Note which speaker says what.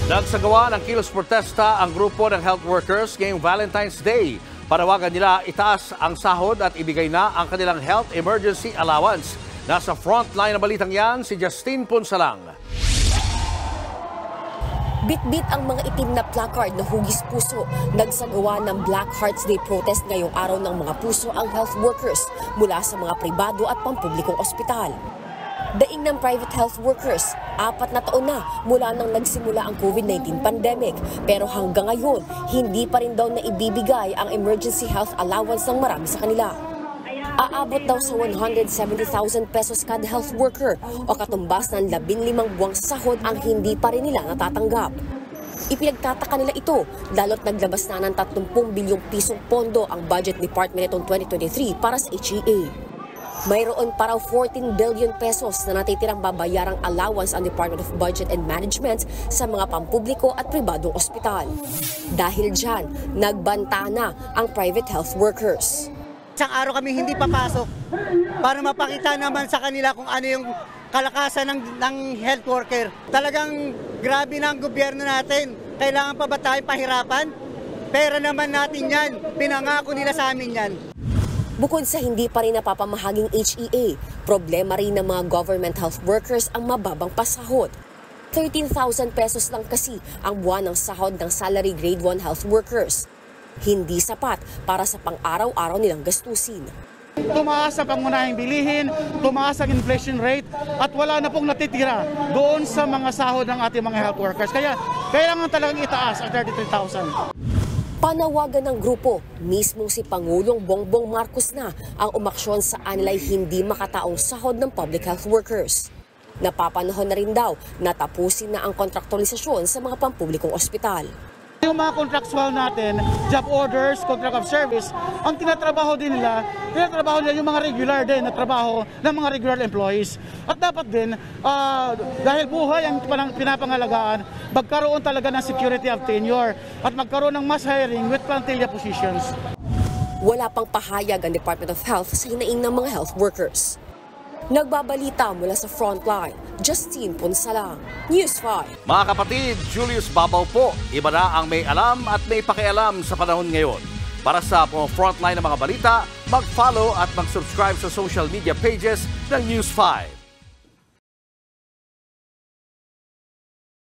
Speaker 1: Nagsagawa ng kilos protesta ang grupo ng health workers ngayong Valentine's Day. Panawagan nila itaas ang sahod at ibigay na ang kanilang health emergency allowance. Nasa frontline na balitang yan si Justine Punsalang.
Speaker 2: Bit-bit ang mga itim na placard na hugis puso. Nagsagawa ng Black Hearts Day protest ngayong araw ng mga puso ang health workers mula sa mga pribado at pampublikong ospital. Daing ng private health workers, 4 na taon na mula nang nagsimula ang COVID-19 pandemic. Pero hanggang ngayon, hindi pa rin daw na ibibigay ang emergency health allowance ng marami sa kanila. Aabot daw sa 170,000 pesos kada health worker o katumbas ng 15 buwang sahod ang hindi pa rin nila natatanggap. Ipinagtataka nila ito lalo't naglabas na ng 30 bilyong pisong pondo ang budget department itong 2023 para sa HEA. Mayroon pa raw 14 billion pesos na natitirang babayarang allowance ang Department of Budget and Management sa mga pampubliko at pribadong ospital. Dahil dyan, nagbanta na ang private health workers.
Speaker 3: Isang araw kami hindi papasok para mapakita naman sa kanila kung ano yung kalakasan ng health worker. Talagang grabe na ang gobyerno natin. Kailangan pa ba tayo pahirapan? Pera naman natin yan. Pinangako nila sa amin yan.
Speaker 2: Bukod sa hindi pa rin napapamahaging HEA, problema rin ng mga government health workers ang mababang pasahod. 13,000 pesos lang kasi ang buwan ng sahod ng salary grade 1 health workers. Hindi sapat para sa pang-araw-araw nilang gastusin.
Speaker 4: Tumaas ang pangunahing bilihin, tumaas ang inflation rate at wala na pong natitira doon sa mga sahod ng ating mga health workers. Kaya kailangan talagang itaas ang 33,000.
Speaker 2: Panawagan ng grupo, mismong si Pangulong Bongbong Marcos na ang umaksyon sa anilay hindi makataong sahod ng public health workers. Napapanahon na rin daw na tapusin na ang kontraktualisasyon sa mga pampublikong ospital.
Speaker 4: Yung mga contractual natin, job orders, contract of service, ang tinatrabaho nila yung mga regular din na trabaho ng mga regular employees. At dapat din, dahil buhay ang pinapangalagaan, magkaroon talaga ng security of tenure at magkaroon ng mass hiring with plantilla positions.
Speaker 2: Wala pang pahayag ang Department of Health sa hinaing ng mga health workers. Nagbabalita mula sa Frontline, Justine Punsalang, News 5.
Speaker 1: Mga kapatid, Julius Babaw po. Iba na ang may alam at may pakialam sa panahon ngayon. Para sa Frontline ng mga balita, mag-follow at mag-subscribe sa social media pages ng News 5.